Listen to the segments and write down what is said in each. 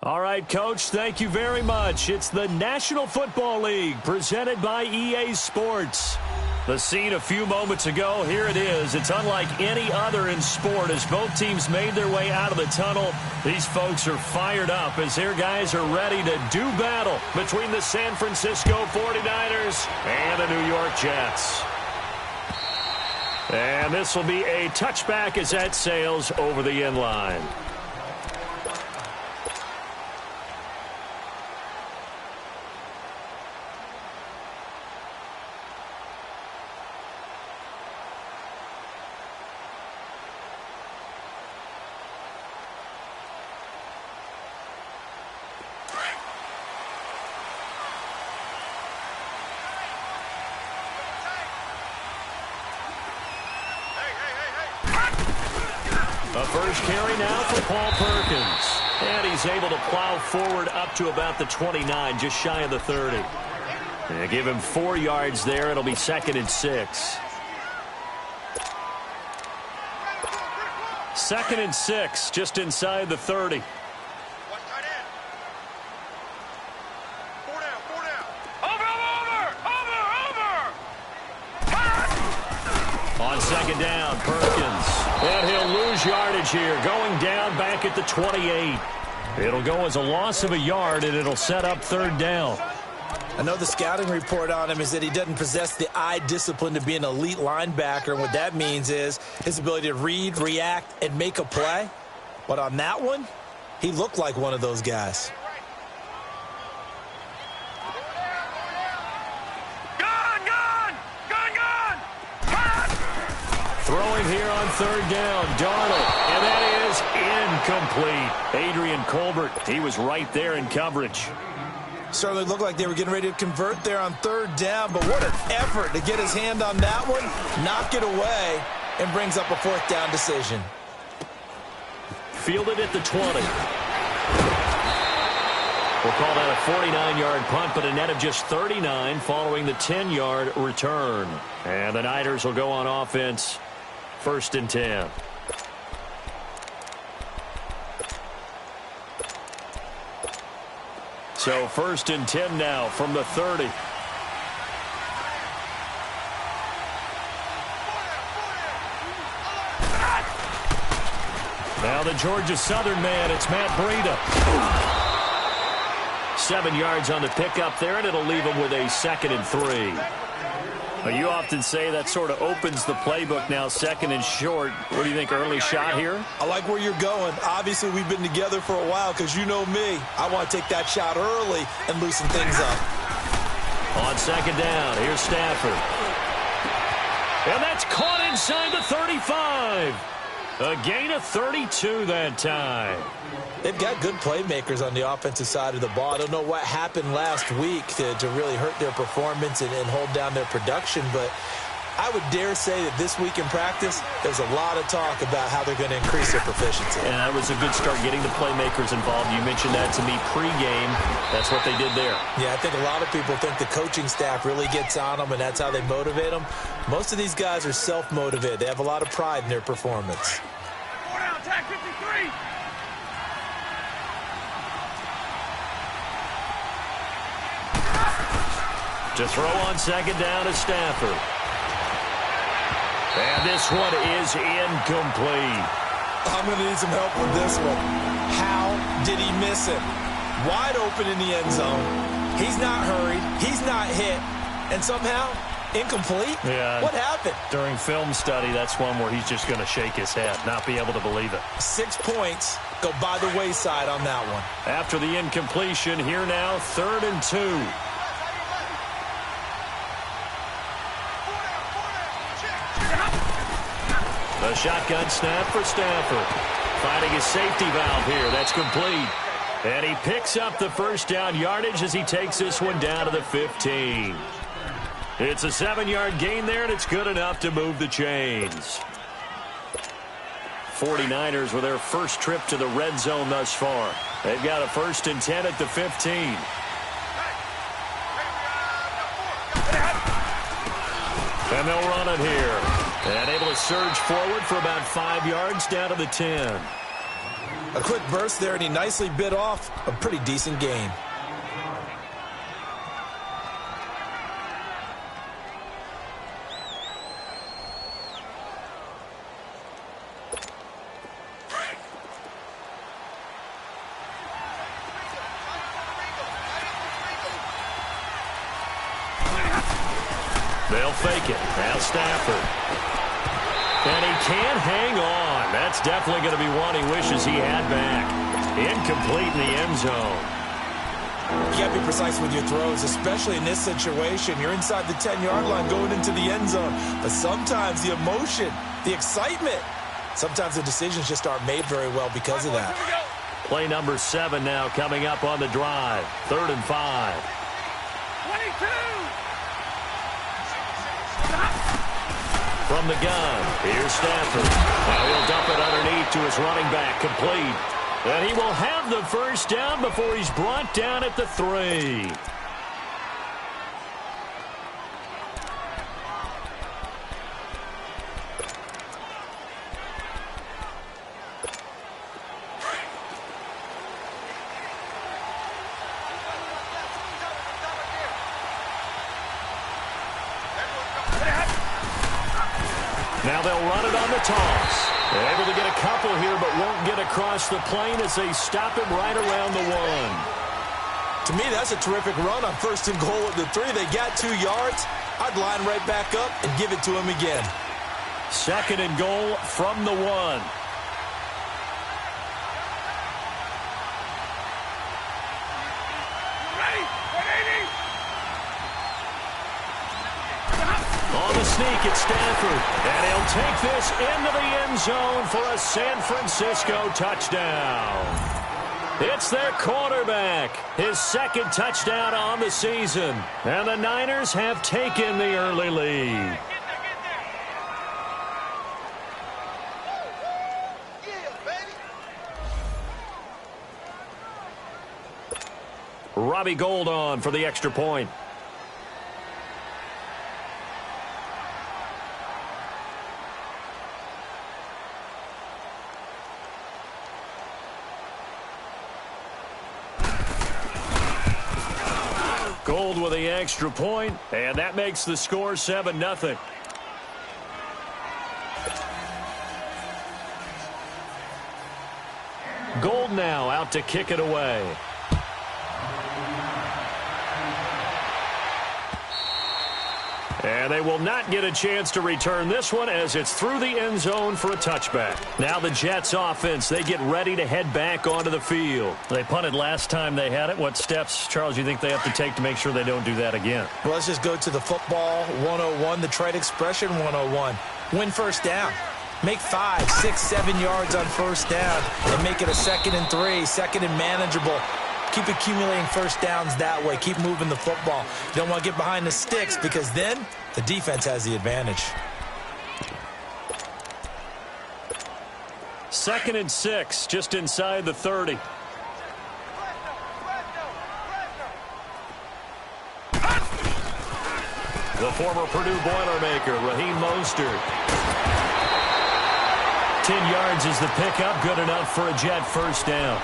All right, Coach, thank you very much. It's the National Football League presented by EA Sports. The scene a few moments ago, here it is. It's unlike any other in sport as both teams made their way out of the tunnel. These folks are fired up as their guys are ready to do battle between the San Francisco 49ers and the New York Jets. And this will be a touchback as that sails over the end line. A first carry now for Paul Perkins. And he's able to plow forward up to about the 29, just shy of the 30. And give him 4 yards there. It'll be 2nd and 6. 2nd and 6, just inside the 30. On second down, Perkins. And he'll lose yardage here, going down back at the 28. It'll go as a loss of a yard, and it'll set up 3rd down. I know the scouting report on him is that he doesn't possess the eye discipline to be an elite linebacker. And what that means is his ability to read, react, and make a play. But on that one, he looked like one of those guys. Throwing here on 3rd down, Darnold, and that is incomplete. Adrian Colbert, he was right there in coverage. Certainly looked like they were getting ready to convert there on 3rd down, but what an effort to get his hand on that one, knock it away, and brings up a 4th down decision. Fielded at the 20. We'll call that a 49-yard punt, but a net of just 39 following the 10-yard return. And the Niners will go on offense. 1st and 10. So 1st and 10 now from the 30. Now the Georgia Southern man, it's Matt Breida. 7 yards on the pickup there, and it'll leave him with a 2nd and 3. Well, you often say that sort of opens the playbook now, 2nd and short. What do you think, early shot here? I like where you're going. Obviously, we've been together for a while because you know me. I want to take that shot early and loosen things up. On 2nd down, here's Stafford. And that's caught inside the 35. A gain of 32 that time. They've got good playmakers on the offensive side of the ball. I don't know what happened last week to really hurt their performance and hold down their production, but I would dare say that this week in practice, there's a lot of talk about how they're going to increase their proficiency. And that was a good start, getting the playmakers involved. You mentioned that to me pregame. That's what they did there. Yeah, I think a lot of people think the coaching staff really gets on them, and that's how they motivate them. Most of these guys are self-motivated. They have a lot of pride in their performance. Four down, tag 53. To throw on 2nd down is Stafford. And this one is incomplete. I'm going to need some help with this one. How did he miss it? Wide open in the end zone. He's not hurried. He's not hit. And somehow, incomplete? Yeah. What happened? During film study, that's one where he's just going to shake his head, not be able to believe it. 6 points go by the wayside on that one. After the incompletion, here now, 3rd and 2. The shotgun snap for Stafford. Finding his safety valve here. That's complete. And he picks up the 1st down yardage as he takes this one down to the 15. It's a 7-yard gain there, and it's good enough to move the chains. 49ers with their first trip to the red zone thus far. They've got a 1st and 10 at the 15. And they'll run it here. And able to surge forward for about 5 yards down to the 10. A quick burst there, and he nicely bit off a pretty decent gain. They'll fake it. Now Stafford. And he can't hang on. That's definitely going to be one he wishes he had back. Incomplete in the end zone. You got to be precise with your throws, especially in this situation. You're inside the 10-yard line going into the end zone. But sometimes the emotion, the excitement, sometimes the decisions just aren't made very well because of that. Play number 7 now coming up on the drive. 3rd and 5. 22. From the gun, here's Stafford. Now he'll dump it underneath to his running back, complete. And he will have the first down before he's brought down at the 3. Now they'll run it on the toss. They're able to get a couple here, but won't get across the plane as they stop him right around the 1. To me, that's a terrific run on 1st and goal at the 3. They got 2 yards. I'd line right back up and give it to him again. 2nd and goal from the 1. On the sneak, it's Stafford. And he'll take this into the end zone for a San Francisco touchdown. It's their quarterback, his 2nd touchdown on the season. And the Niners have taken the early lead. Robbie Gould on for the extra point. Gould with the extra point, and that makes the score 7-0. Gould now out to kick it away. And they will not get a chance to return this one as it's through the end zone for a touchback. Now the Jets offense, they get ready to head back onto the field. They punted last time they had it. What steps, Charles, you think they have to take to make sure they don't do that again? Well, let's just go to the football 101, the trade expression 101. Win first down. Make 5, 6, 7 yards on first down and make it a 2nd and 3, 2nd and manageable. Keep accumulating first downs that way. Keep moving the football. You don't want to get behind the sticks because then the defense has the advantage. 2nd and 6, just inside the 30. The former Purdue Boilermaker, Raheem Mostert. 10 yards is the pickup, good enough for a Jet first down.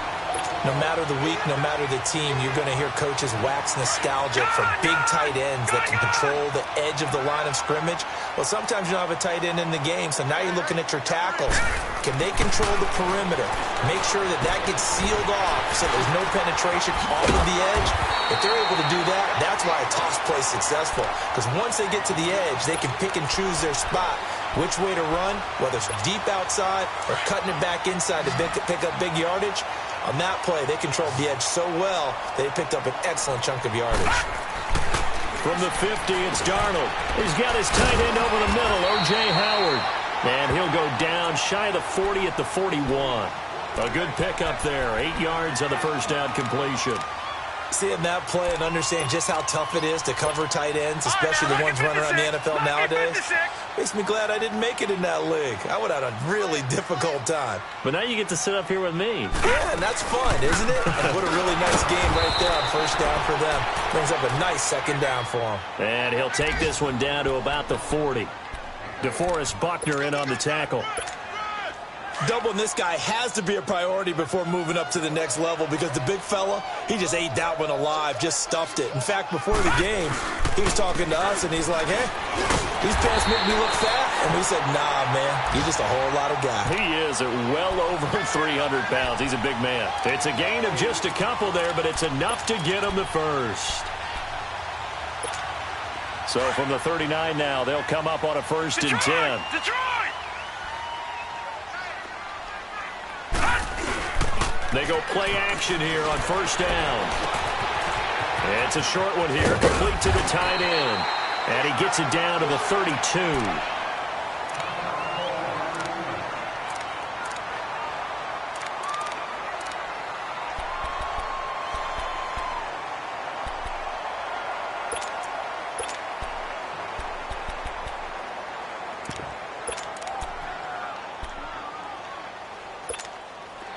No matter the week, no matter the team, you're going to hear coaches wax nostalgic for big tight ends that can control the edge of the line of scrimmage. Well, sometimes you don't have a tight end in the game, so now you're looking at your tackles. Can they control the perimeter? Make sure that that gets sealed off so there's no penetration off of the edge. If they're able to do that, that's why a toss play is successful. Because once they get to the edge, they can pick and choose their spot, which way to run, whether it's deep outside or cutting it back inside to pick up big yardage. On that play, they controlled the edge so well, they picked up an excellent chunk of yardage. From the 50, it's Darnold. He's got his tight end over the middle, O.J. Howard. And he'll go down shy of the 40 at the 41. A good pickup there, 8 yards on the first down completion. Seeing that play and understand just how tough it is to cover tight ends, especially the ones running around the NFL nowadays, makes me glad I didn't make it in that league. I would have had a really difficult time. But now you get to sit up here with me. Yeah, and that's fun, isn't it? And what a really nice game right there on first down for them. Brings up a nice 2nd down for them. And he'll take this one down to about the 40. DeForest Buckner in on the tackle. Doubling this guy has to be a priority before moving up to the next level because the big fella, he just ate that one alive, just stuffed it. In fact, before the game, he was talking to us, and he's like, hey, these pants make me look fat. And we said, nah, man, you're just a whole lot of guy. He is at well over 300 pounds. He's a big man. It's a gain of just a couple there, but it's enough to get him the first. So from the 39 now, they'll come up on a 1st and 10. Detroit! They go play action here on 1st down. It's a short one here, complete to the tight end. And he gets it down to the 32.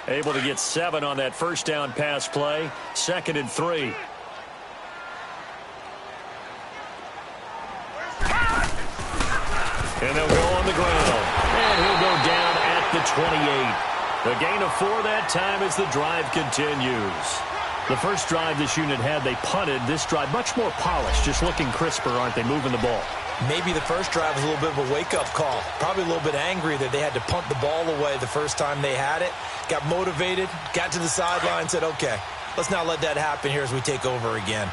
Able to get 7 on that 1st down pass play. 2nd and 3. And they'll go on the ground. And he'll go down at the 28. A gain of 4 that time as the drive continues. The first drive this unit had, they punted. This drive, much more polished, just looking crisper, aren't they, moving the ball? Maybe the first drive was a little bit of a wake-up call. Probably a little bit angry that they had to punt the ball away the first time they had it. Got motivated, got to the sideline, said, okay, let's not let that happen here as we take over again.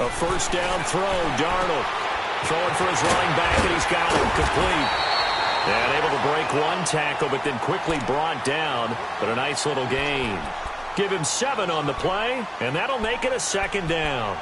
A 1st down throw, Darnold. Throwing for his running back, and he's got him complete. And able to break one tackle, but then quickly brought down. But a nice little gain. Give him 7 on the play, and that'll make it a 2nd down.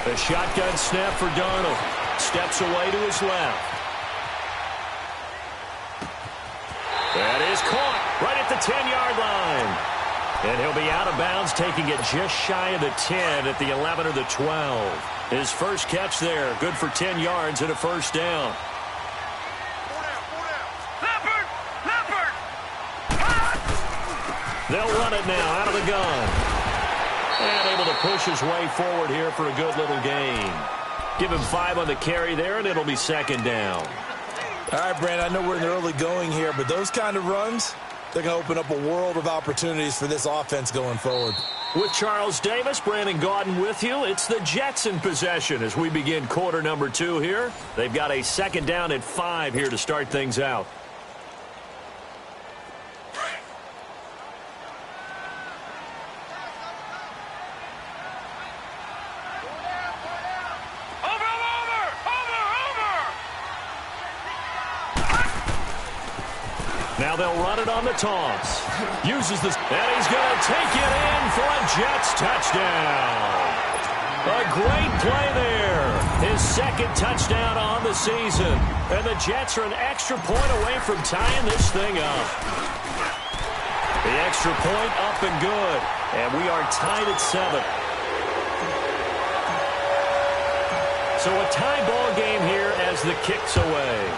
A shotgun snap for Darnold. Steps away to his left. That is caught right at the 10-yard line. And he'll be out of bounds, taking it just shy of the 10 at the 11 or the 12. His first catch there, good for 10 yards and a 1st down. They'll run it now out of the gun. And able to push his way forward here for a good little gain. Give him 5 on the carry there, and it'll be 2nd down. All right, Brandon, I know we're in the early going here, but those kind of runs, they're going to open up a world of opportunities for this offense going forward. With Charles Davis, Brandon Gaudin with you. It's the Jets in possession as we begin quarter number 2 here. They've got a 2nd down at 5 here to start things out. Now they'll run it on the toss. Uses this, and he's going to take it in for a Jets touchdown. A great play there. His 2nd touchdown on the season. And the Jets are an extra point away from tying this thing up. The extra point up and good. And we are tied at 7. So a tie ball game here as the kick's away.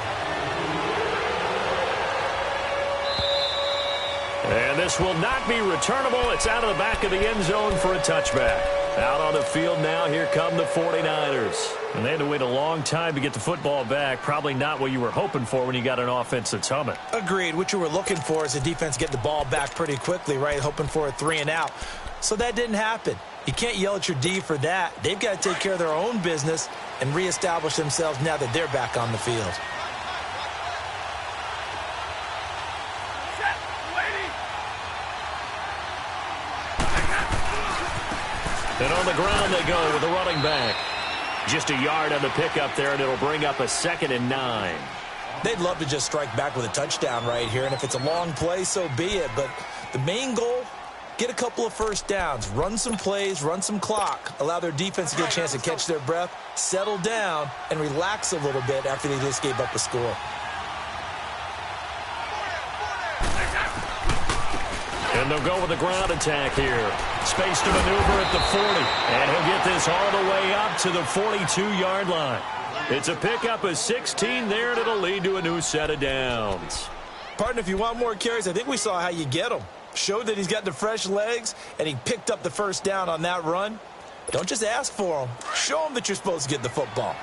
And this will not be returnable. It's out of the back of the end zone for a touchback. Out on the field now, here come the 49ers. And they had to wait a long time to get the football back. Probably not what you were hoping for when you got an offense that's humming. Agreed. What you were looking for is the defense get the ball back pretty quickly, right? Hoping for a 3 and out. So that didn't happen. You can't yell at your D for that. They've got to take care of their own business and reestablish themselves now that they're back on the field. And on the ground they go with the running back. Just a yard on the pickup there, and it'll bring up a 2nd and 9. They'd love to just strike back with a touchdown right here, and if it's a long play, so be it. But the main goal, get a couple of 1st downs, run some plays, run some clock, allow their defense to get a chance to catch their breath, settle down, and relax a little bit after they just gave up a score. And And they'll go with the ground attack here. Space to maneuver at the 40. And he'll get this all the way up to the 42-yard line. It's a pickup of 16 there, and it'll lead to a new set of downs. Partner, if you want more carries, I think we saw how you get them. Showed that he's got the fresh legs, and he picked up the first down on that run. Don't just ask for them. Show them that you're supposed to get the football.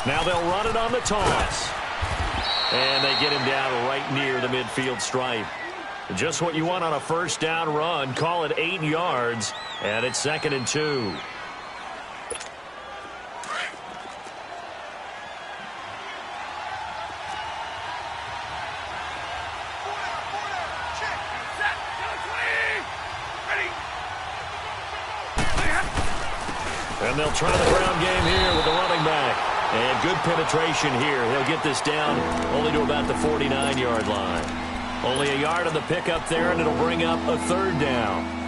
Now they'll run it on the toss. And they get him down right near the midfield stripe. Just what you want on a first down run. Call it 8 yards. And it's 2nd and 2. And they'll try the ground game here with the running back. And good penetration here. He'll get this down only to about the 49-yard line. Only a yard on the pickup there, and it'll bring up a 3rd down.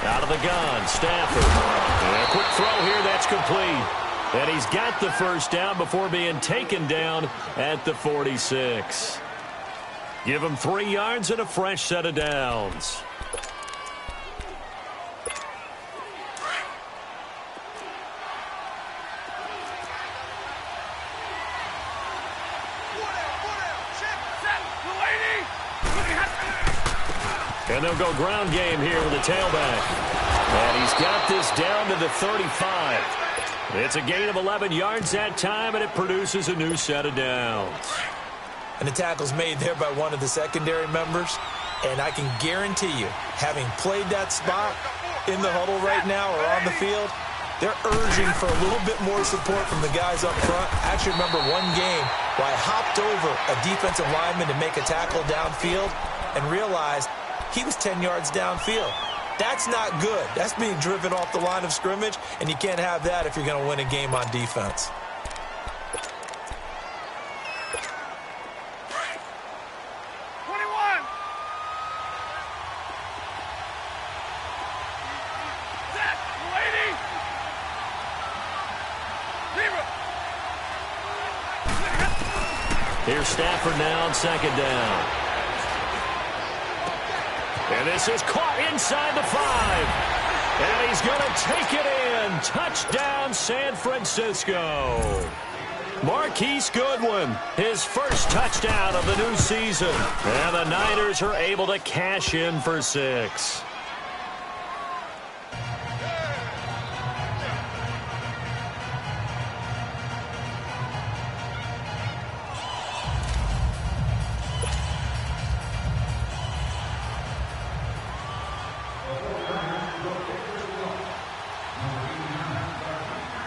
Out of the gun, Stafford. And a quick throw here, that's complete. And he's got the first down before being taken down at the 46. Give him 3 yards and a fresh set of downs. And they'll go ground game here with the tailback. And he's got this down to the 35. It's a gain of 11 yards that time, and it produces a new set of downs. And the tackle's made there by one of the secondary members. And I can guarantee you, having played that spot in the huddle right now or on the field, they're urging for a little bit more support from the guys up front. I actually remember one game where I hopped over a defensive lineman to make a tackle downfield and realized he was 10 yards downfield. That's not good. That's being driven off the line of scrimmage, and you can't have that if you're going to win a game on defense. Here's Stafford now on 2nd down. And this is caught inside the 5. And he's going to take it in. Touchdown, San Francisco. Marquise Goodwin, his first touchdown of the new season. And the Niners are able to cash in for 6.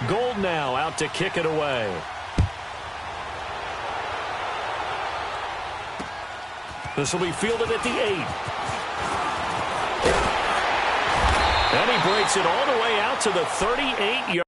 Gold now out to kick it away. This will be fielded at the 8. And he breaks it all the way out to the 38-yard.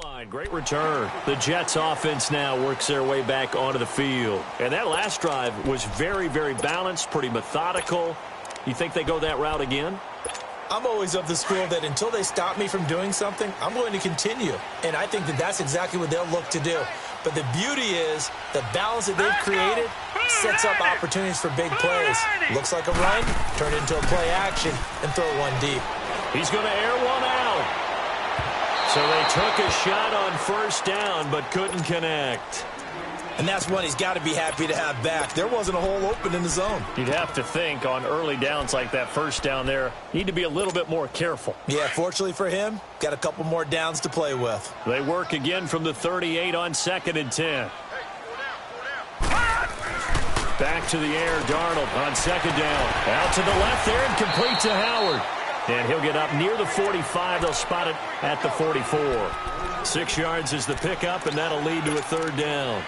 Line, great return. The Jets offense now works their way back onto the field. And that last drive was very, very balanced, pretty methodical. You think they go that route again? I'm always of the school that until they stop me from doing something, I'm going to continue. And I think that that's exactly what they'll look to do. But the beauty is the balance that they've created sets up opportunities for big plays. Looks like a run, turn it into a play action, and throw one deep. He's going to air one out. So they took a shot on first down, but couldn't connect. And that's one he's got to be happy to have back. There wasn't a hole open in the zone. You'd have to think on early downs like that first down there, need to be a little bit more careful. Yeah, fortunately for him, got a couple more downs to play with. They work again from the 38 on 2nd and 10. Back to the air, Darnold on 2nd down. Out to the left there and complete to Howard. And he'll get up near the 45. They'll spot it at the 44. 6 yards is the pickup, and that'll lead to a 3rd down.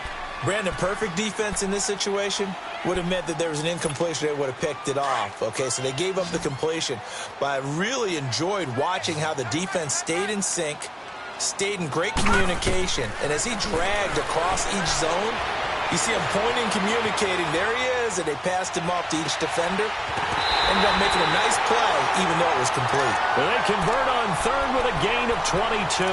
Brandon, perfect defense in this situation would have meant that there was an incompletion. They would have picked it off. Okay, so they gave up the completion. But I really enjoyed watching how the defense stayed in sync, stayed in great communication. And as he dragged across each zone, you see him pointing, communicating. There he is, and they passed him off to each defender. Ended up making a nice play, even though it was complete. Well, they convert on 3rd with a gain of 22.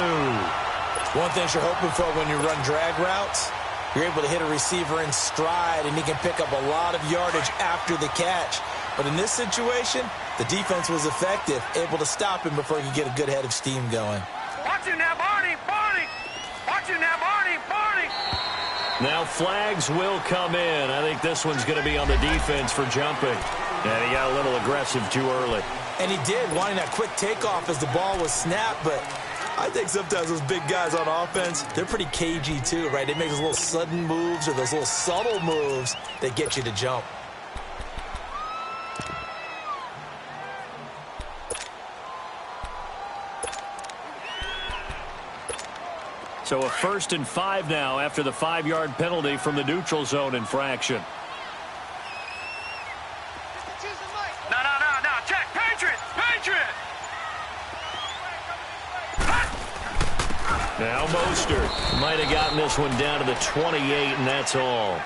One thing you're hoping for when you run drag routes, you're able to hit a receiver in stride, and he can pick up a lot of yardage after the catch. But in this situation, the defense was effective, able to stop him before he could get a good head of steam going. Watch you now, Barney! Barney! Watch you now, Barney! Barney! Now flags will come in. I think this one's going to be on the defense for jumping. And he got a little aggressive too early. And he did, wanting that quick takeoff as the ball was snapped, but I think sometimes those big guys on offense, they're pretty cagey too, right? They make those little sudden moves or those little subtle moves that get you to jump. So a 1st and 5 now after the 5-yard penalty from the neutral zone infraction. No, check! Patriot! Patriot! Now Mostert might have gotten this one down to the 28, and that's all.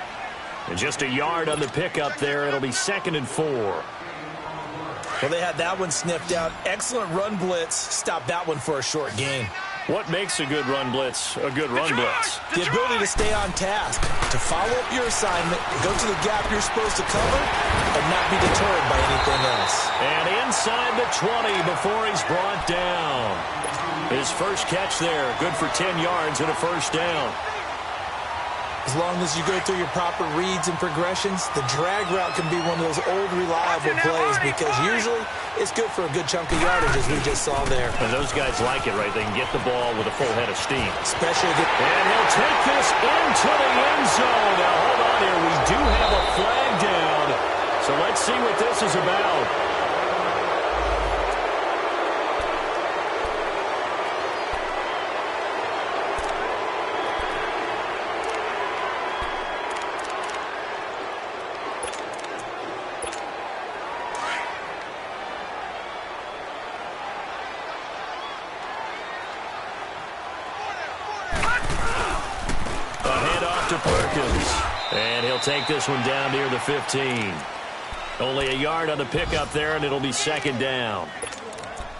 And just a yard on the pickup there. It'll be 2nd and 4. Well, they had that one sniffed out. Excellent run blitz. Stopped that one for a short gain. What makes a good run blitz a good run blitz? The ability to stay on task, to follow up your assignment, go to the gap you're supposed to cover, and not be deterred by anything else. And inside the 20 before he's brought down. His first catch there, good for 10 yards and a 1st down. As long as you go through your proper reads and progressions, the drag route can be one of those old reliable plays because usually it's good for a good chunk of yardage, as we just saw there. And those guys like it, right? They can get the ball with a full head of steam. Especially and he'll take this into the end zone. Now, hold on here. We do have a flag down. So let's see what this is about. And he'll take this one down near the 15. Only a yard on the pickup there, and it'll be 2nd down.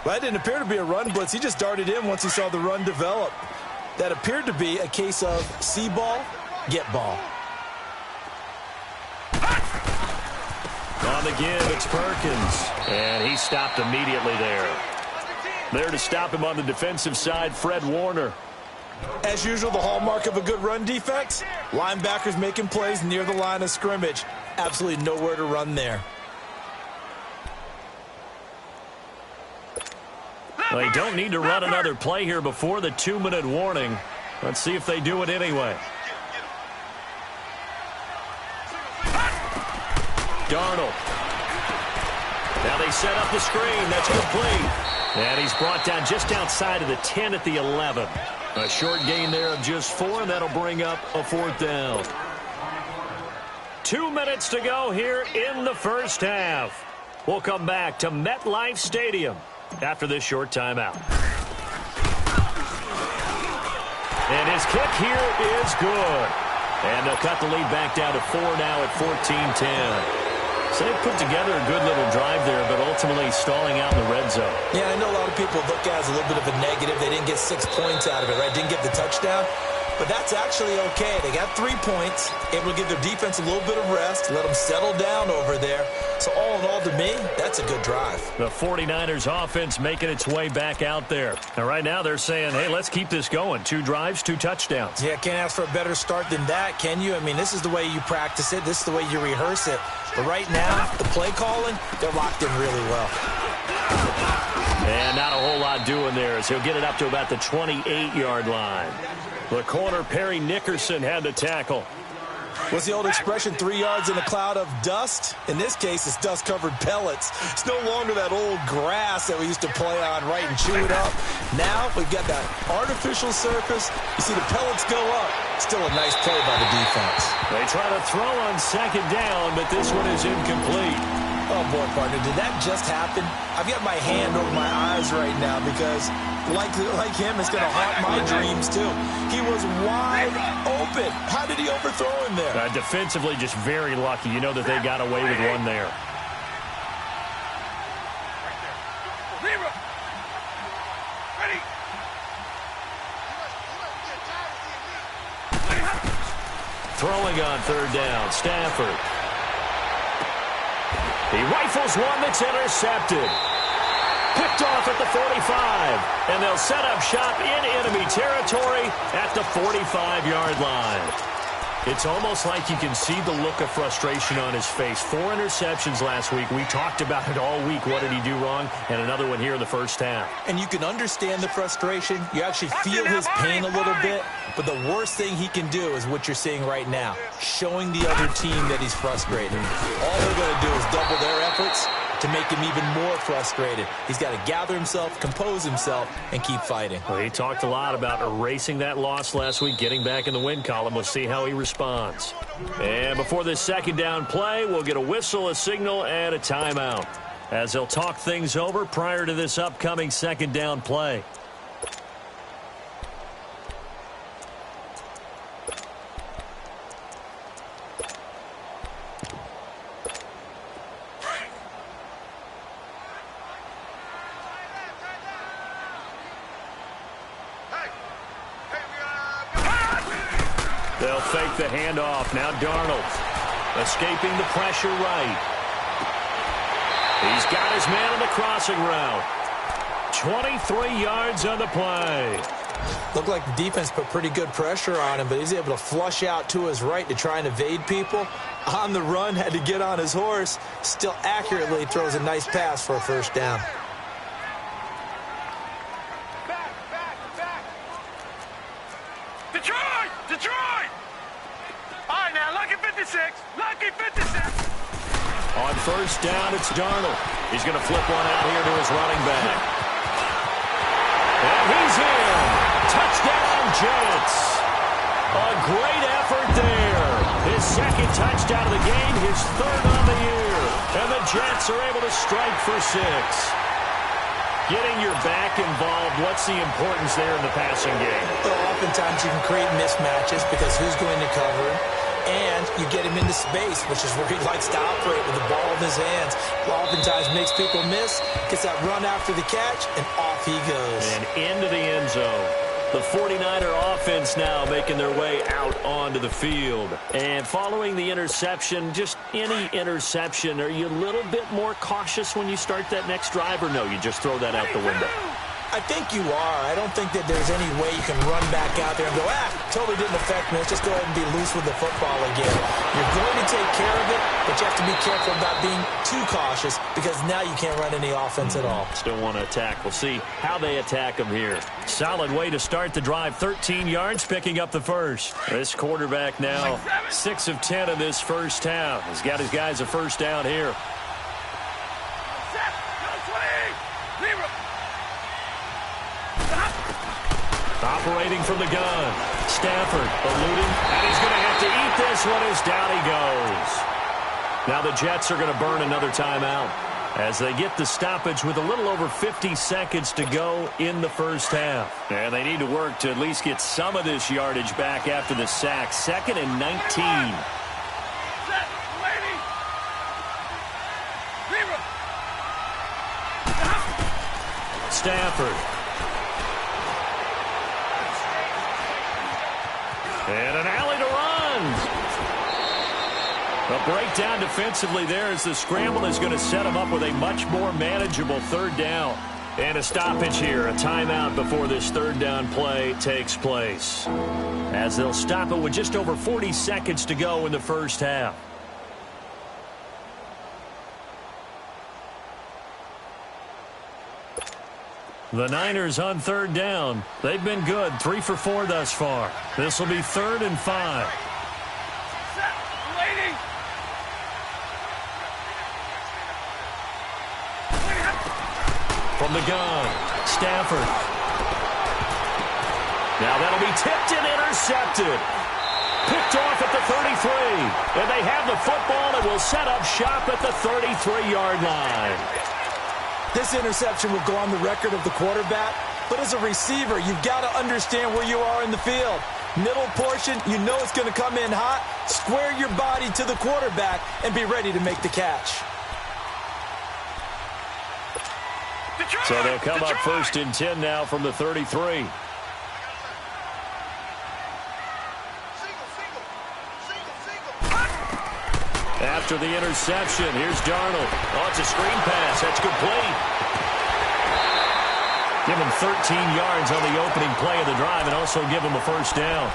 Well, that didn't appear to be a run blitz. He just darted in once he saw the run develop. That appeared to be a case of see ball, get ball. On the give, it's Perkins. And he stopped immediately there. There to stop him on the defensive side, Fred Warner. As usual, the hallmark of a good run defense, linebackers making plays near the line of scrimmage. Absolutely nowhere to run there. Well, they don't need to run another play here before the 2-minute warning. Let's see if they do it anyway. Darnold. Now they set up the screen. That's complete. And he's brought down just outside of the 10 at the 11. A short gain there of just 4, and that'll bring up a 4th down. 2 minutes to go here in the first half. We'll come back to MetLife Stadium after this short timeout. And his kick here is good. And they'll cut the lead back down to 4 now at 14-10. So they put together a good little drive there, but ultimately stalling out in the red zone. Yeah, I know a lot of people look at it as a little bit of a negative. They didn't get 6 points out of it, right? Didn't get the touchdown. But that's actually okay. They got 3 points, able to give their defense a little bit of rest, let them settle down over there. So all in all, to me, that's a good drive. The 49ers offense making its way back out there. And right now they're saying, hey, let's keep this going. 2 drives, 2 touchdowns. Yeah, can't ask for a better start than that, can you? I mean, this is the way you practice it. This is the way you rehearse it. But right now, the play calling, they're locked in really well. And not a whole lot doing there as he'll get it up to about the 28-yard line. The corner, Perry Nickerson, had the tackle. What's the old expression, 3 yards in a cloud of dust? In this case, it's dust-covered pellets. It's no longer that old grass that we used to play on, right, and chew it up. Now we've got that artificial surface. You see the pellets go up. Still a nice play by the defense. They try to throw on second down, but this one is incomplete. Oh, boy, partner, did that just happen? I've got my hand over my eyes right now because, like him, it's going to haunt my dreams, too. He was wide open. How did he overthrow him there? Defensively, just very lucky. You know that they got away with one there. Throwing on third down, Stafford. He rifles one that's intercepted. Picked off at the 45. And they'll set up shop in enemy territory at the 45-yard line. It's almost like you can see the look of frustration on his face. 4 interceptions last week. We talked about it all week. What did he do wrong? And another one here in the first half. And you can understand the frustration. You actually feel his pain a little bit. But the worst thing he can do is what you're seeing right now, showing the other team that he's frustrated. All they're going to do is double their efforts to make him even more frustrated. He's got to gather himself, compose himself, and keep fighting. Well, he talked a lot about erasing that loss last week, getting back in the win column. We'll see how he responds. And before this second down play, we'll get a whistle, a signal, and a timeout as they'll talk things over prior to this upcoming second down play. They'll fake the handoff. Now Darnold escaping the pressure right. He's got his man on the crossing route. 23 yards on the play. Looked like the defense put pretty good pressure on him, but he's able to flush out to his right to try and evade people. On the run, had to get on his horse. Still accurately throws a nice pass for a first down. Detroit! All right, now, lucky 56. Lucky 56. On first down, it's Darnold. He's going to flip one out here to his running back. And he's in. Touchdown, Jets. A great effort there. His second touchdown of the game, his third on the year. And the Jets are able to strike for 6. Getting your back involved, what's the importance there in the passing game? Well, oftentimes you can create mismatches because who's going to cover him? And you get him into space, which is where he likes to operate with the ball in his hands. Oftentimes makes people miss, gets that run after the catch, and off he goes. And into the end zone. The 49er offense now making their way out onto the field. And following the interception, just any interception, are you a little bit more cautious when you start that next drive, or no, you just throw that out the window? I think you are. I don't think that there's any way you can run back out there and go, totally didn't affect me. Let's just go ahead and be loose with the football again. You're going to take care of it, but you have to be careful about being too cautious because now you can't run any offense at all. Still want to attack. We'll see how they attack him here. Solid way to start the drive. 13 yards, picking up the first. This quarterback now 6 of 10 in this first half. He's got his guys a first down here. Operating from the gun. Stafford eluding, and he's going to have to eat this one as down he goes. Now the Jets are going to burn another timeout as they get the stoppage with a little over 50 seconds to go in the first half. And they need to work to at least get some of this yardage back after the sack. 2nd and 19. Stafford. And an alley to run. A breakdown defensively there as the scramble is going to set him up with a much more manageable third down. And a stoppage here, a timeout before this third down play takes place. As they'll stop it with just over 40 seconds to go in the first half. The Niners on third down. They've been good, 3 for 4 thus far. This will be 3rd and 5. From the gun, Stafford. Now that'll be tipped and intercepted. Picked off at the 33. And they have the football and will set up shop at the 33-yard line. This interception will go on the record of the quarterback, but as a receiver, you've got to understand where you are in the field. Middle portion, you know it's going to come in hot. Square your body to the quarterback and be ready to make the catch. So they'll come up 1st and 10 now from the 33. After the interception, here's Darnold. Oh, it's a screen pass. That's complete. Give him 13 yards on the opening play of the drive and also give him a first down.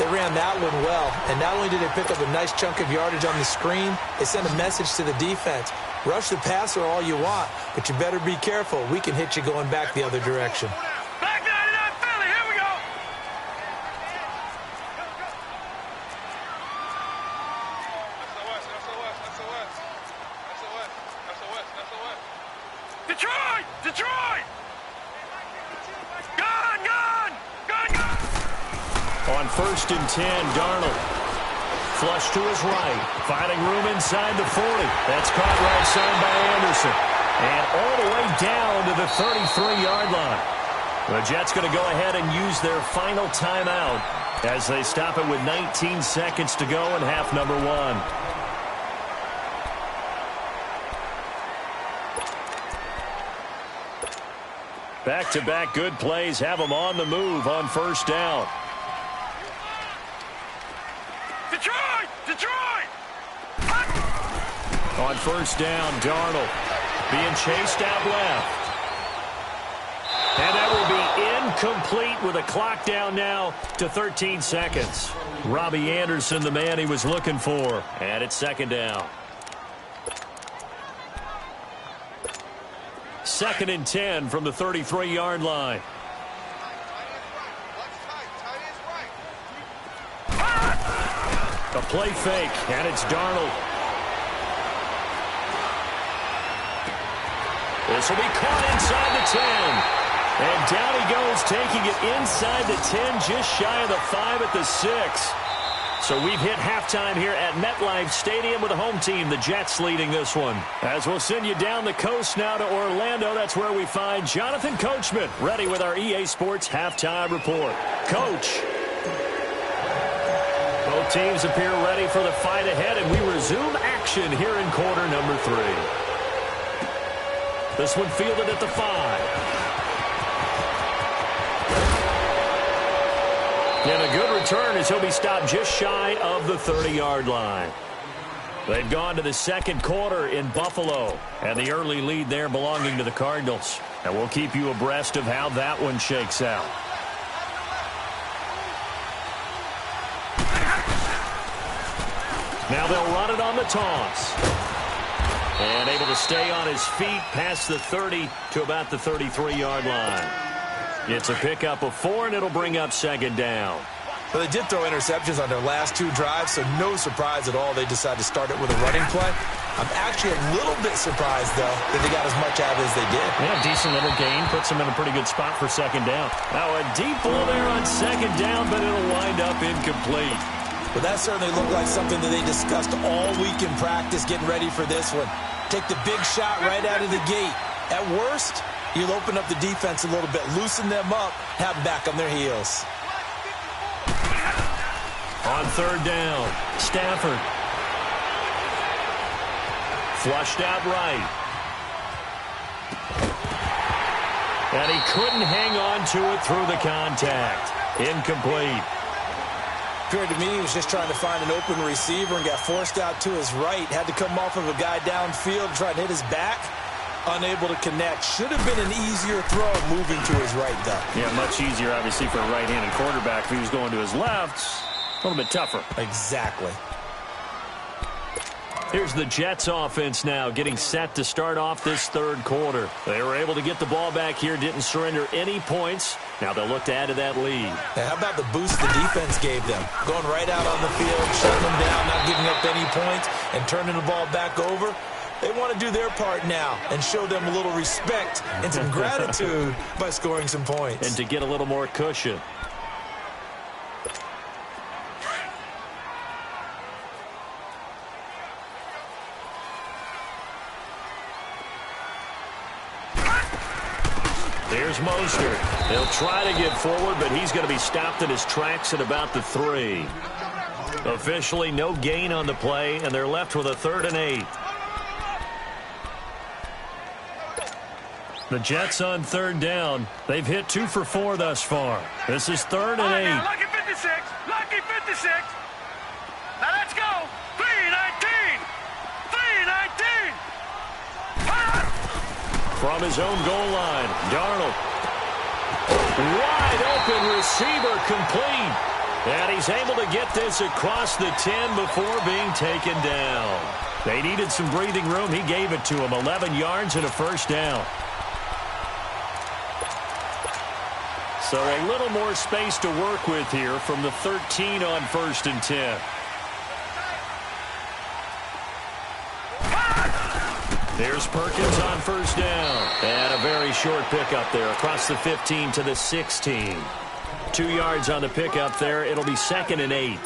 They ran that one well, and not only did they pick up a nice chunk of yardage on the screen, they sent a message to the defense. Rush the passer all you want, but you better be careful. We can hit you going back the other direction. Back 99 Philly, here we go. Detroit! Detroit! Gun! Gun! Gun! Gun! On 1st and 10, Darnold. Flush to his right. Finding room inside the 40. That's caught right side by Anderson. And all the way down to the 33-yard line. The Jets going to go ahead and use their final timeout as they stop it with 19 seconds to go in half number 1. Back-to-back good plays have them on the move on 1st down. Detroit! Detroit! On 1st down, Darnold being chased out left. And that will be incomplete with a clock down now to 13 seconds. Robbie Anderson, the man he was looking for. And it's 2nd down. 2nd and 10 from the 33-yard line. A play fake, and it's Darnold. This will be caught inside the 10. And down he goes, taking it inside the 10, just shy of the 5 at the 6. So we've hit halftime here at MetLife Stadium with the home team, the Jets, leading this one. As we'll send you down the coast now to Orlando, that's where we find Jonathan Coachman, ready with our EA Sports halftime report. Coach. Both teams appear ready for the fight ahead, and we resume action here in quarter number 3. This one fielded at the 5. And a good return as he'll be stopped just shy of the 30-yard line. They've gone to the 2nd quarter in Buffalo, and the early lead there belonging to the Cardinals. And we'll keep you abreast of how that one shakes out. Now they'll run it on the toss. And able to stay on his feet past the 30 to about the 33-yard line. It's a pickup of 4, and it'll bring up 2nd down. Well, they did throw interceptions on their last 2 drives, so no surprise at all they decided to start it with a running play. I'm actually a little bit surprised, though, that they got as much out of it as they did. Yeah, decent little gain. Puts them in a pretty good spot for 2nd down. Now a deep ball there on 2nd down, but it'll wind up incomplete. Well, that certainly looked like something that they discussed all week in practice, getting ready for this one. Take the big shot right out of the gate. At worst, you'll open up the defense a little bit, loosen them up, have them back on their heels. On 3rd down, Stafford. Flushed out right. And he couldn't hang on to it through the contact. Incomplete. Appeared to me he was just trying to find an open receiver and got forced out to his right. Had to come off of a guy downfield, try to hit his back. Unable to connect. Should have been an easier throw moving to his right, though. Yeah, much easier, obviously, for a right-handed quarterback. If he was going to his left, a little bit tougher. Exactly. Here's the Jets offense now getting set to start off this third quarter. They were able to get the ball back here, didn't surrender any points. Now they'll look to add to that lead. Now, how about the boost the defense gave them? Going right out on the field, shutting them down, not giving up any points, and turning the ball back over. They want to do their part now and show them a little respect and some gratitude by scoring some points. And to get a little more cushion. Here's Mostert. He'll try to get forward, but he's going to be stopped in his tracks at about the 3. Officially, no gain on the play, and they're left with a 3rd and 8. The Jets on 3rd down. They've hit 2 for 4 thus far. This is 3rd and 8. Now, lucky 56. Lucky 56. Now let's go. 3-19. 3-19. From his own goal line, Darnold. Wide open receiver complete. And he's able to get this across the 10 before being taken down. They needed some breathing room. He gave it to him. 11 yards and a 1st down. So a little more space to work with here from the 13 on 1st and 10. There's Perkins on 1st down. And a very short pickup there across the 15 to the 16. 2 yards on the pickup there. It'll be 2nd and 8.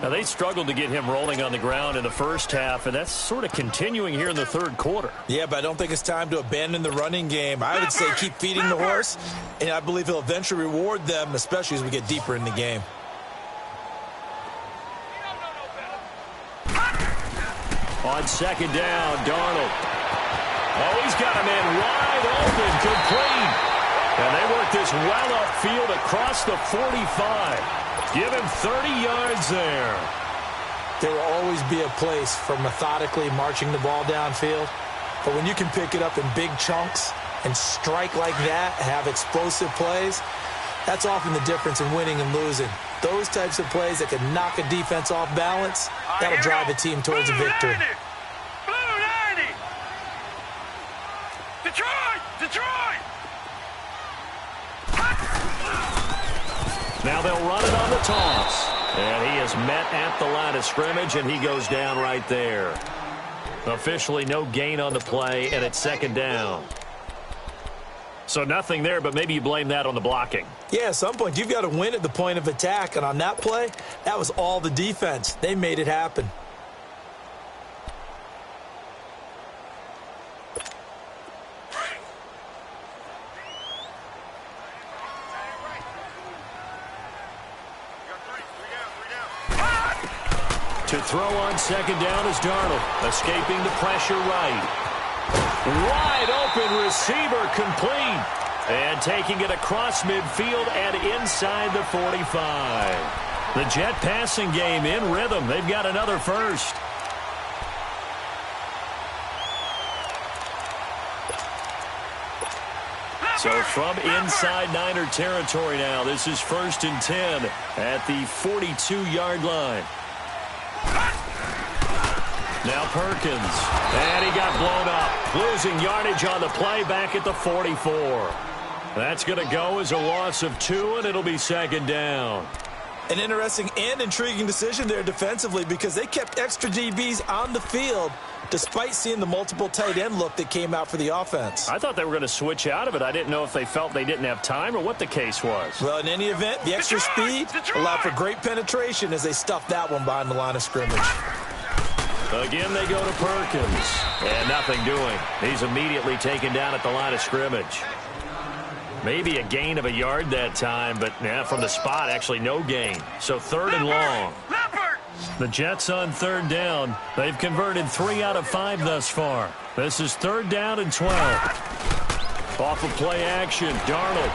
Now, they struggled to get him rolling on the ground in the first half, and that's sort of continuing here in the 3rd quarter. Yeah, but I don't think it's time to abandon the running game. I would say keep feeding the horse, and I believe he'll eventually reward them, especially as we get deeper in the game. On 2nd down, Darnold. Oh, he's got a man wide open, complete. And they work this well upfield across the 45. Give him 30 yards there. There will always be a place for methodically marching the ball downfield. But when you can pick it up in big chunks and strike like that, have explosive plays, that's often the difference in winning and losing. Those types of plays that can knock a defense off balance, that'll drive a team towards a victory. Blue 90. Detroit! Detroit! Now they'll run it on the toss. And he is met at the line of scrimmage, and he goes down right there. Officially no gain on the play, and it's 2nd down. So nothing there, but maybe you blame that on the blocking. Yeah, at some point you've got to win at the point of attack, and on that play, that was all the defense. They made it happen. To throw on 2nd down is Darnold, escaping the pressure right. Wide open receiver complete. And taking it across midfield and inside the 45. The Jet passing game in rhythm. They've got another 1st. So from inside Niner territory now, this is 1st and 10 at the 42-yard line. Now Perkins, and he got blown up, losing yardage on the play back at the 44. That's going to go as a loss of 2, and it'll be 2nd down. An interesting and intriguing decision there defensively because they kept extra DBs on the field despite seeing the multiple tight end look that came out for the offense. I thought they were going to switch out of it. I didn't know if they felt they didn't have time or what the case was. Well, in any event, the extra speed allowed for great penetration as they stuffed that one behind the line of scrimmage. Again, they go to Perkins. And nothing doing. He's immediately taken down at the line of scrimmage. Maybe a gain of a yard that time, but from the spot, actually no gain. So 3rd and long. The Jets on 3rd down. They've converted 3 out of 5 thus far. This is 3rd down and 12. Off of play action, Darnold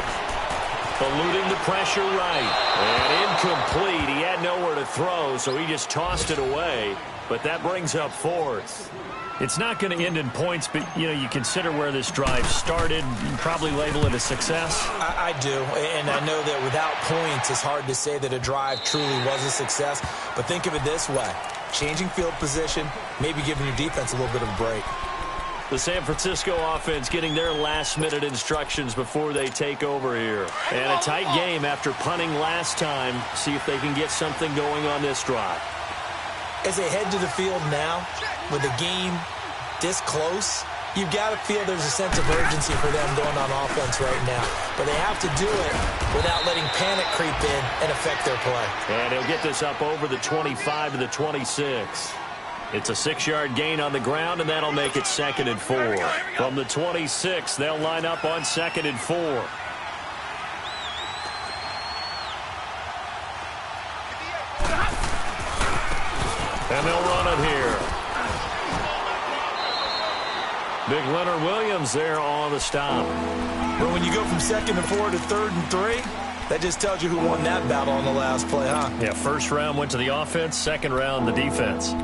eluding the pressure right. And incomplete. He had nowhere to throw, so he just tossed it away. But that brings up fourth. It's not going to end in points, but, you consider where this drive started. You probably label it a success. I do, and I know that without points, it's hard to say that a drive truly was a success. But think of it this way. Changing field position, maybe giving your defense a little bit of a break. The San Francisco offense getting their last-minute instructions before they take over here. And a tight game after punting last time. See if they can get something going on this drive. As they head to the field now, with the game this close, you've got to feel there's a sense of urgency for them going on offense right now. But they have to do it without letting panic creep in and affect their play. And he'll get this up over the 25 to the 26. It's a 6-yard gain on the ground, and that'll make it 2nd and 4. From the 26, they'll line up on 2nd and 4. And they'll run it here. Big Leonard Williams there on the stop. But when you go from 2nd and 4 to 3rd and 3, that just tells you who won that battle on the last play, huh? Yeah, first round went to the offense, second round the defense.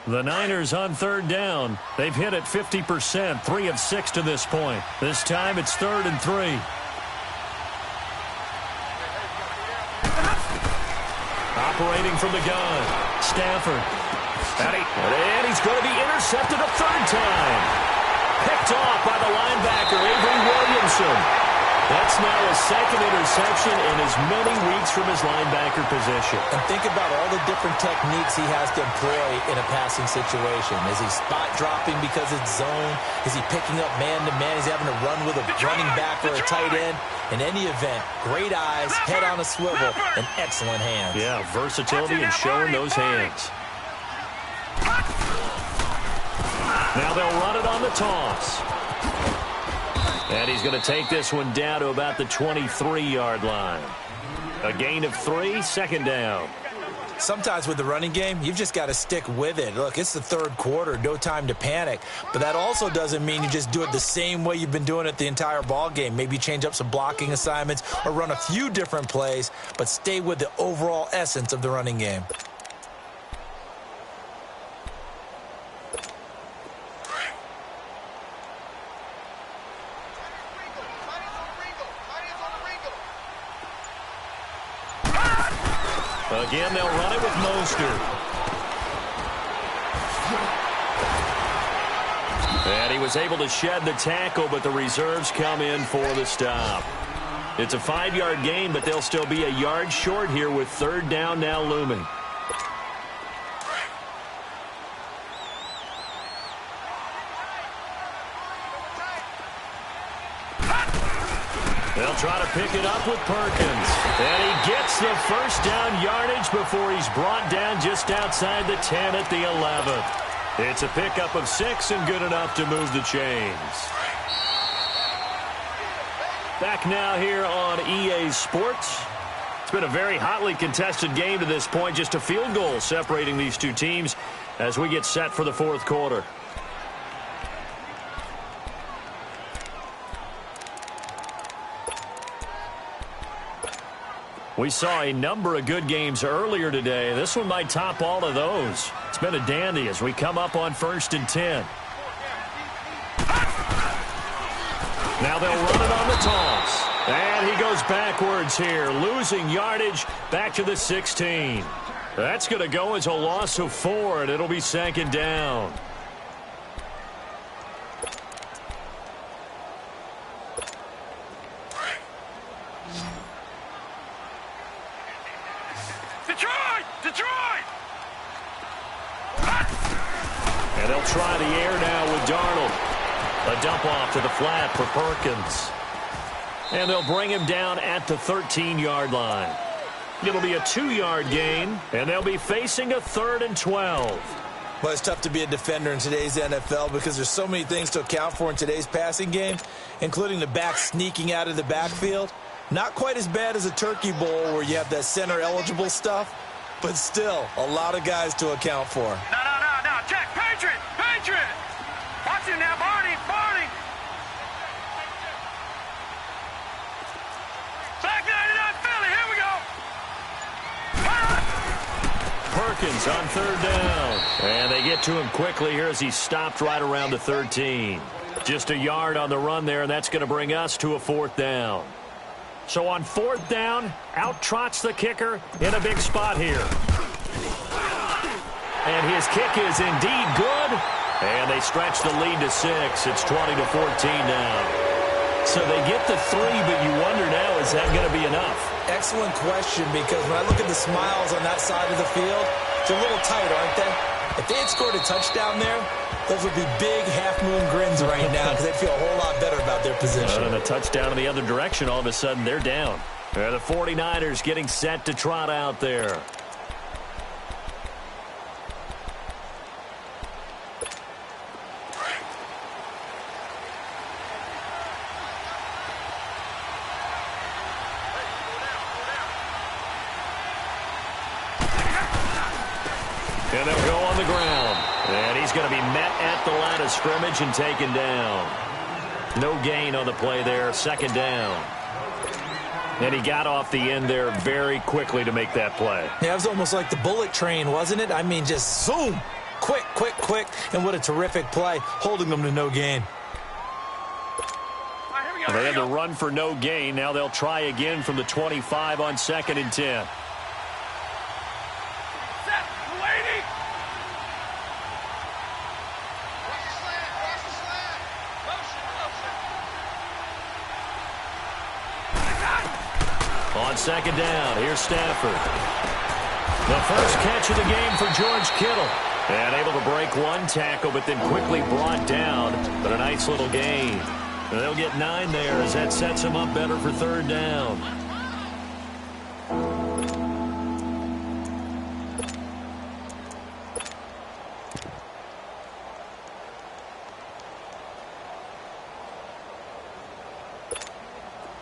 The Niners on 3rd down. They've hit it 50%, 3 of 6 to this point. This time it's 3rd and 3. Operating from the gun, Stafford. And he's going to be intercepted a 3rd time. Picked off by the linebacker, Avery Williamson. That's now a 2nd interception in as many weeks from his linebacker position. And think about all the different techniques he has to employ in a passing situation. Is he spot dropping because it's zone? Is he picking up man-to-man? Is he having to run with a running back or a tight end? In any event, great eyes, head on a swivel, and excellent hands. Yeah, versatility and showing those hands. Now they'll run it on the toss. And he's going to take this one down to about the 23-yard line. A gain of 3, 2nd down. Sometimes with the running game, you've just got to stick with it. Look, it's the 3rd quarter, no time to panic. But that also doesn't mean you just do it the same way you've been doing it the entire ball game. Maybe change up some blocking assignments or run a few different plays, but stay with the overall essence of the running game. Again, they'll run it with Mostert. And he was able to shed the tackle, but the reserves come in for the stop. It's a 5-yard gain, but they'll still be a yard short here with 3rd down now looming. They'll try to pick it up with Perkins. And he gets the 1st down yardage before he's brought down just outside the 10 at the 11. It's a pickup of 6 and good enough to move the chains. Back now here on EA Sports. It's been a very hotly contested game to this point. Just a field goal separating these two teams as we get set for the 4th quarter. We saw a number of good games earlier today. This one might top all of those. It's been a dandy as we come up on 1st and 10. Now they'll run it on the toss. And he goes backwards here, losing yardage back to the 16. That's going to go as a loss of 4, and it'll be 2nd down. Detroit! And they'll try the air now with Darnold. A dump off to the flat for Perkins. And they'll bring him down at the 13-yard line. It'll be a 2-yard gain, and they'll be facing a 3rd and 12. Well, it's tough to be a defender in today's NFL because there's so many things to account for in today's passing game, including the back sneaking out of the backfield. Not quite as bad as a turkey bowl where you have that center-eligible stuff, but still a lot of guys to account for. No. Check. Patriot. Perkins on third down. And they get to him quickly here as he stopped right around the 13. Just a yard on the run there, and that's going to bring us to a fourth down. So on fourth down, out trots the kicker in a big spot here. And his kick is indeed good. And they stretch the lead to 6. It's 20-14 now. So they get the 3, but you wonder now, is that going to be enough? Excellent question, because when I look at the smiles on that side of the field, they're a little tight, aren't they? If they had scored a touchdown there, those would be big half-moon grins right now because they'd feel a whole lot better about their position. And a touchdown in the other direction, all of a sudden they're down. The 49ers getting set to trot out there. And they'll go on the ground. And he's going to be met at the line of scrimmage and taken down. No gain on the play there. Second down. And he got off the end there very quickly to make that play. Yeah, it was almost like the bullet train, wasn't it? I mean, just zoom. Quick, quick, quick. And what a terrific play, holding them to no gain. They had to run for no gain. Now they'll try again from the 25 on 2nd and 10. On second down, here's Stafford. The first catch of the game for George Kittle. And able to break one tackle, but then quickly brought down. But a nice little gain. And they'll get 9 there as that sets them up better for third down.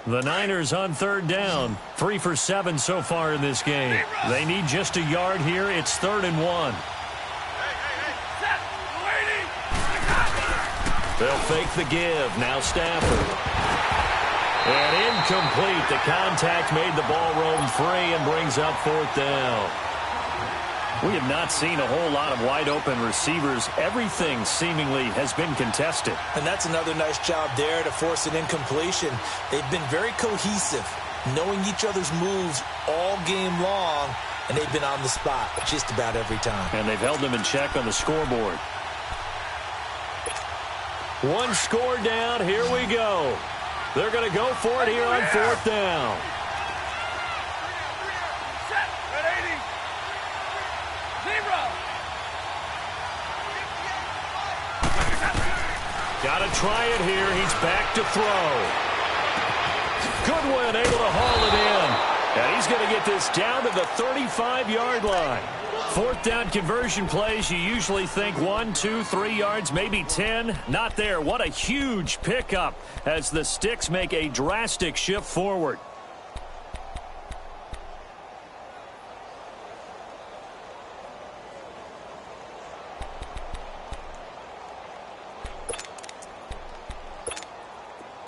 The Niners on third down. 3 for 7 so far in this game. They need just a yard here. It's 3rd and 1. They'll fake the give. Now Stafford. And incomplete. The contact made the ball roam free and brings up 4th down. We have not seen a whole lot of wide-open receivers. Everything seemingly has been contested. And that's another nice job there to force an incompletion. They've been very cohesive, knowing each other's moves all game long, and they've been on the spot just about every time. And they've held them in check on the scoreboard. One score down. Here we go. They're going to go for it here on 4th down. Got to try it here. He's back to throw. Goodwin able to haul it in. And he's going to get this down to the 35-yard line. 4th down conversion plays, you usually think 1, 2, 3 yards, maybe 10. Not there. What a huge pickup as the Sticks make a drastic shift forward.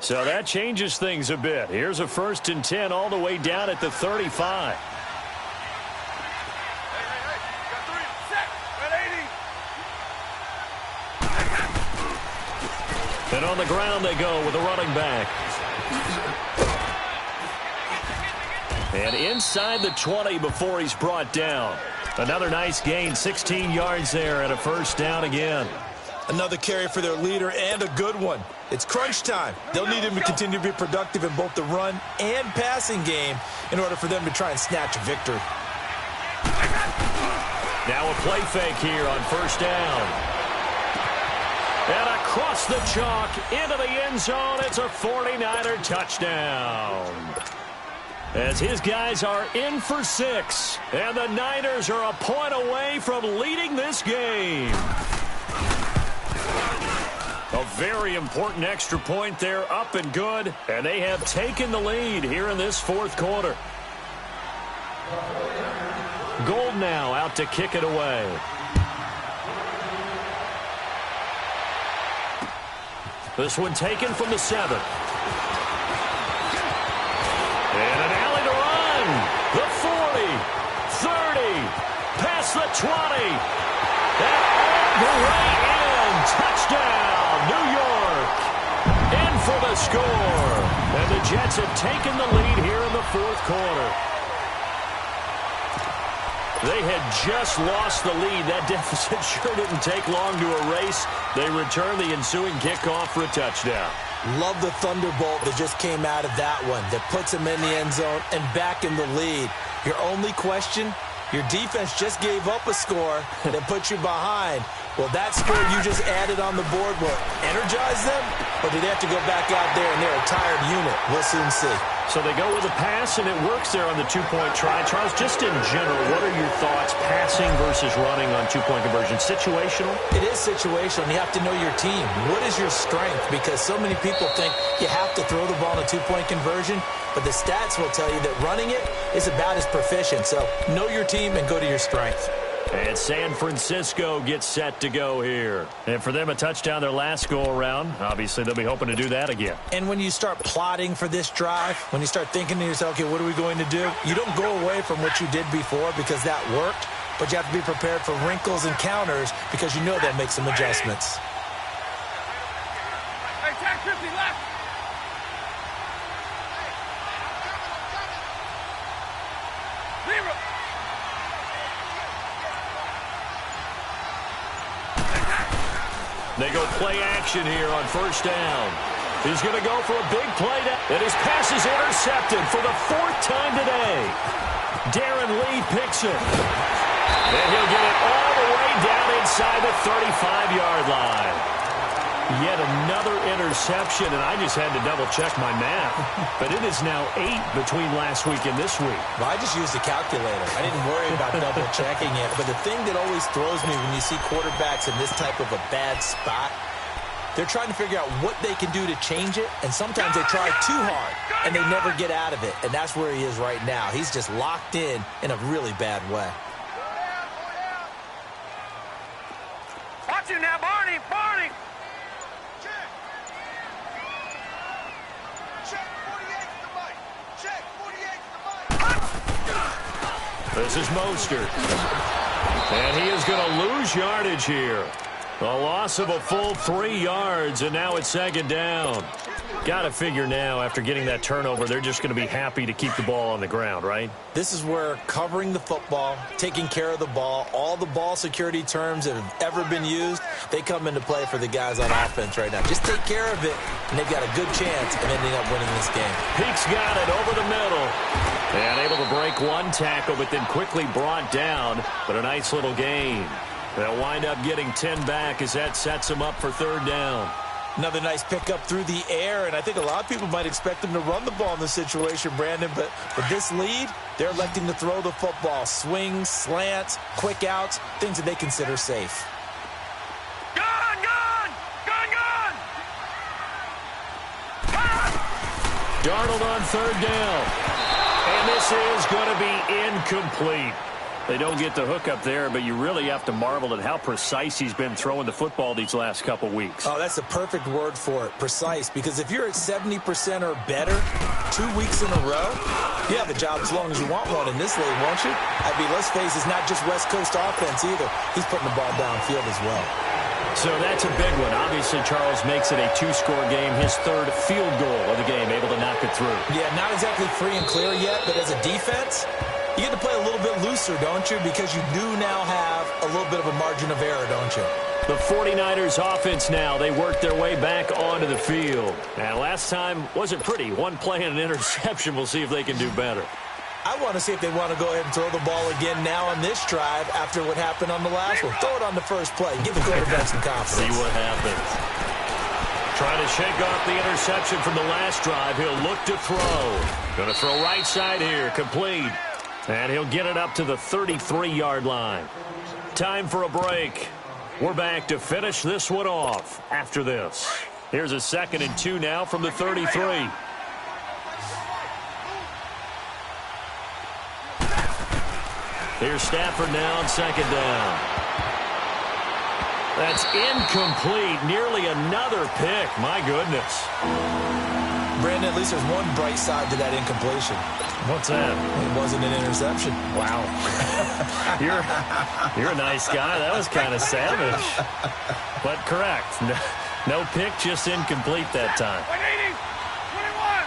So that changes things a bit. Here's a 1st and 10 all the way down at the 35. And on the ground they go with a running back. And inside the 20 before he's brought down. Another nice gain, 16 yards there and a 1st down again. Another carry for their leader and a good one. It's crunch time. They'll need him to continue to be productive in both the run and passing game in order for them to try and snatch a victory. Now a play fake here on 1st down. And across the chalk into the end zone. It's a 49er touchdown. As his guys are in for 6. And the Niners are a point away from leading this game. A very important extra point there, up and good. And they have taken the lead here in this 4th quarter. Gold now out to kick it away. This one taken from the 7. And an alley to run. The 40, 30, across the 20. And all the way in. Touchdown, New York. In for the score. And the Jets have taken the lead here in the fourth quarter. They had just lost the lead. That deficit sure didn't take long to erase. They return the ensuing kickoff for a touchdown. Love the thunderbolt that just came out of that one. That puts them in the end zone and back in the lead. Your only question, your defense just gave up a score that put you behind. Well, that score you just added on the board will energize them, or do they have to go back out there and they're a tired unit? We'll soon see. So they go with a pass, and it works there on the two-point try. Charles, just in general, what are your thoughts passing versus running on two-point conversion? Situational? It is situational, and you have to know your team. What is your strength? Because so many people think you have to throw the ball in a two-point conversion, but the stats will tell you that running it is about as proficient. So know your team and go to your strength. And San Francisco gets set to go here. And for them, a touchdown their last go-around. Obviously, they'll be hoping to do that again. And when you start plotting for this drive, when you start thinking to yourself, okay, what are we going to do? You don't go away from what you did before because that worked, but you have to be prepared for wrinkles and counters because you know they'll make some adjustments. Hey, tag 50 left. Zero. They go play action here on first down. He's going to go for a big play, and his pass is intercepted for the fourth time today. Darren Lee picks it. And he'll get it all the way down inside the 35-yard line. Yet another interception, and I just had to double-check my math. But it is now 8 between last week and this week. Well, I just used a calculator. I didn't worry about double-checking it. But the thing that always throws me when you see quarterbacks in this type of a bad spot, they're trying to figure out what they can do to change it, and sometimes they try too hard, and they never get out of it. And that's where he is right now. He's just locked in a really bad way. Watch him now, Barney. Barney. This is Mostert. And he is going to lose yardage here. A loss of a full 3 yards, and now it's second down. Got to figure now, after getting that turnover, they're just going to be happy to keep the ball on the ground, right? This is where covering the football, taking care of the ball, all the ball security terms that have ever been used, they come into play for the guys on offense right now. Just take care of it, and they've got a good chance of ending up winning this game. Peaks got it over the middle. And able to break one tackle, but then quickly brought down. But a nice little gain. They'll wind up getting 10 back as that sets them up for third down. Another nice pickup through the air, and I think a lot of people might expect them to run the ball in this situation, Brandon, but with this lead, they're electing to throw the football. Swings, slants, quick outs, things that they consider safe. Gun, gun! Gun, gun! Darnold on third down. And this is going to be incomplete. They don't get the hook up there, but you really have to marvel at how precise he's been throwing the football these last couple weeks. Oh, that's the perfect word for it, precise, because if you're at 70% or better 2 weeks in a row, you have a job as long as you want one in this league, won't you? I mean, let's face it, it's not just West Coast offense either. He's putting the ball downfield as well. So that's a big one. Obviously, Charles makes it a 2-score game. His third field goal of the game, able to knock it through. Yeah, not exactly free and clear yet, but as a defense, you get to play a little bit looser, don't you? Because you do now have a little bit of a margin of error, don't you? The 49ers offense now, they work their way back onto the field. And last time wasn't pretty. One play and an interception. We'll see if they can do better. I want to see if they want to go ahead and throw the ball again now on this drive after what happened on the last one. Throw it on the first play. Give the quarterback some confidence. See what happens. Trying to shake off the interception from the last drive. He'll look to throw. Going to throw right side here. Complete. And he'll get it up to the 33-yard line. Time for a break. We're back to finish this one off after this. Here's a 2nd and 2 now from the 33. Here's Stafford now on 2nd down. That's incomplete. Nearly another pick. My goodness. Brandon, at least there's one bright side to that incompletion. What's that? It wasn't an interception. Wow. You're a nice guy. That was kind of savage. But correct. No pick, just incomplete that time. 180, 21.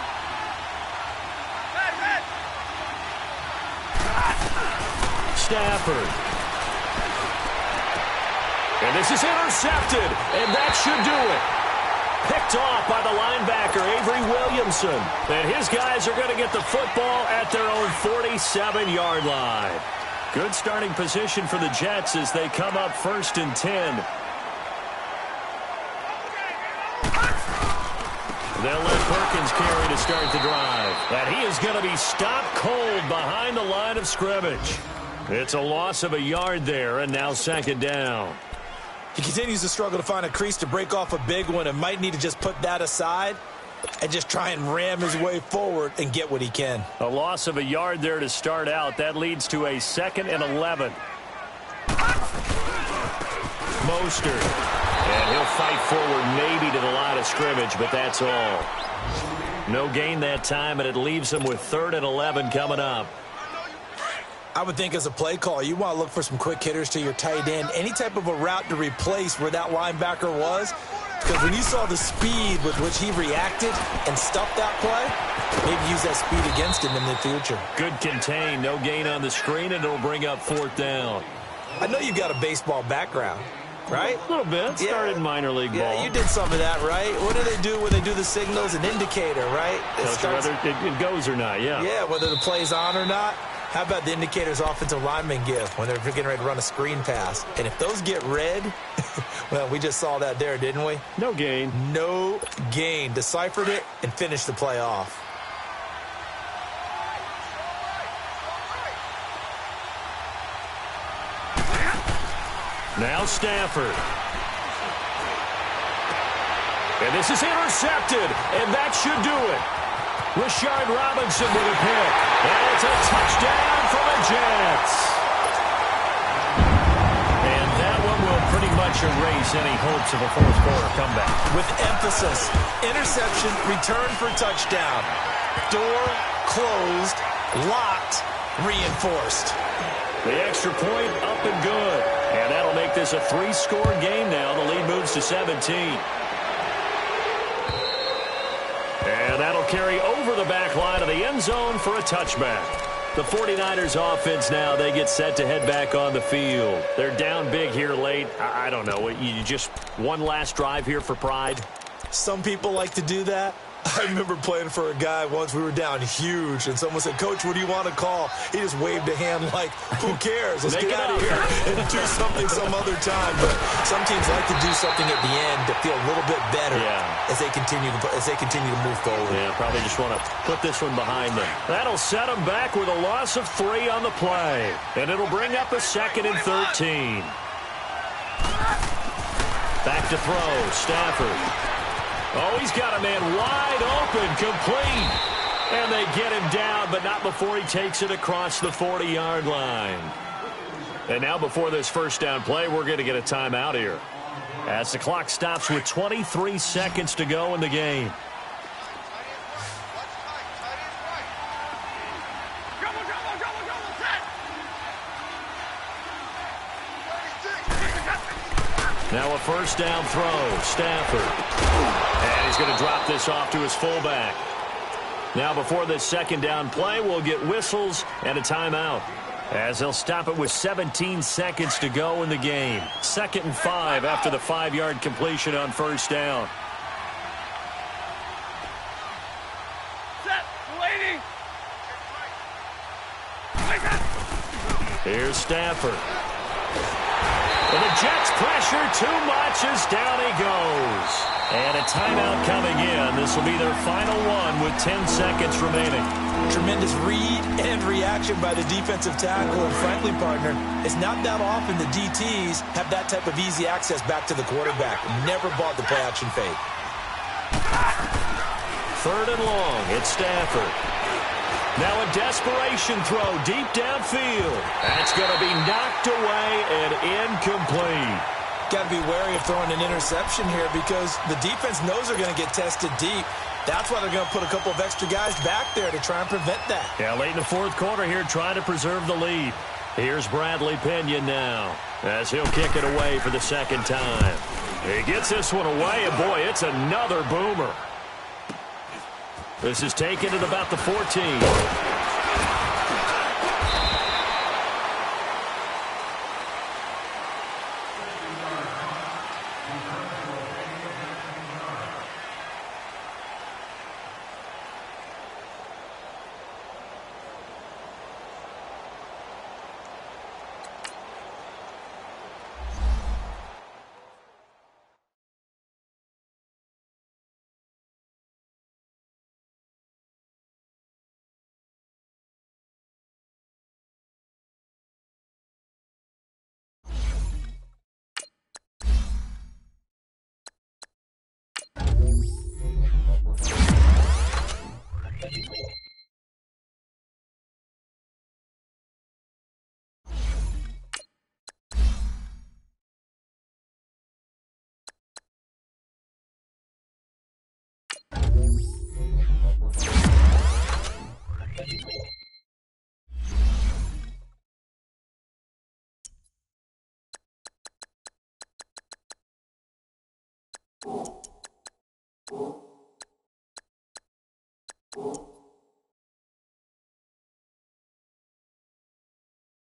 Stafford. And this is intercepted, and that should do it. Picked off by the linebacker, Avery Williamson. And his guys are going to get the football at their own 47-yard line. Good starting position for the Jets as they come up 1st and 10. They'll let Perkins carry to start the drive. And he is going to be stopped cold behind the line of scrimmage. It's a loss of a yard there, and now 2nd down. He continues to struggle to find a crease to break off a big one and might need to just put that aside and just try and ram his way forward and get what he can. A loss of a yard there to start out. That leads to a 2nd and 11. Mostert. And he'll fight forward maybe to the line of scrimmage, but that's all. No gain that time, and it leaves him with 3rd and 11 coming up. I would think as a play call, you want to look for some quick hitters to your tight end. Any type of a route to replace where that linebacker was. Because when you saw the speed with which he reacted and stuffed that play, maybe use that speed against him in the future. Good contain. No gain on the screen, and it'll bring up 4th down. I know you've got a baseball background, right? A little bit. Started minor league ball. Yeah, you did some of that, right? What do they do when they do the signals? An indicator, right? Whether it goes or not, yeah. Yeah, whether the play's on or not. How about the indicators offensive linemen give when they're getting ready to run a screen pass? And if those get red, well, we just saw that there, didn't we? No gain. No gain. Deciphered it and finished the play off. Now Stafford. And this is intercepted, and that should do it. Rashard Robinson with a pick. And it's a touchdown for the Jets. And that one will pretty much erase any hopes of a fourth-quarter comeback. With emphasis, interception, return for touchdown. Door closed, locked, reinforced. The extra point up and good. And that'll make this a 3-score game now. The lead moves to 17. And that'll carry over the back line of the end zone for a touchback. The 49ers offense now, they get set to head back on the field. They're down big here late. I don't know. You just one last drive here for pride? Some people like to do that. I remember playing for a guy once. We were down huge, and someone said, "Coach, what do you want to call?" He just waved a hand like, "Who cares? Let's get out of here and do something some other time." But some teams like to do something at the end to feel a little bit better as they continue to move forward. Yeah, probably just want to put this one behind them. That'll set them back with a loss of 3 on the play, and it'll bring up a 2nd and 13. Back to throw, Stafford. Oh, he's got a man wide open, complete. And they get him down, but not before he takes it across the 40-yard line. And now before this first down play, we're going to get a timeout here, as the clock stops with 23 seconds to go in the game. Now a first down throw, Stafford. And he's going to drop this off to his fullback. Now before this second down play, we'll get whistles and a timeout, as they'll stop it with 17 seconds to go in the game. 2nd and 5 after the 5-yard completion on first down. Set, lady. Here's Stafford. And the Jets pressure too much as down he goes. And a timeout coming in. This will be their final one with 10 seconds remaining. Tremendous read and reaction by the defensive tackle. And frankly, partner, it's not that often the DTs have that type of easy access back to the quarterback. Never bought the play-action fake. 3rd and long. It's Stafford. Now a desperation throw deep downfield. That's going to be knocked away and incomplete. Got to be wary of throwing an interception here because the defense knows they're going to get tested deep. That's why they're going to put a couple of extra guys back there to try and prevent that. Yeah, late in the fourth quarter here, trying to preserve the lead. Here's Bradley Pena now as he'll kick it away for the second time. He gets this one away, and boy, it's another boomer. This is taken at about the 14.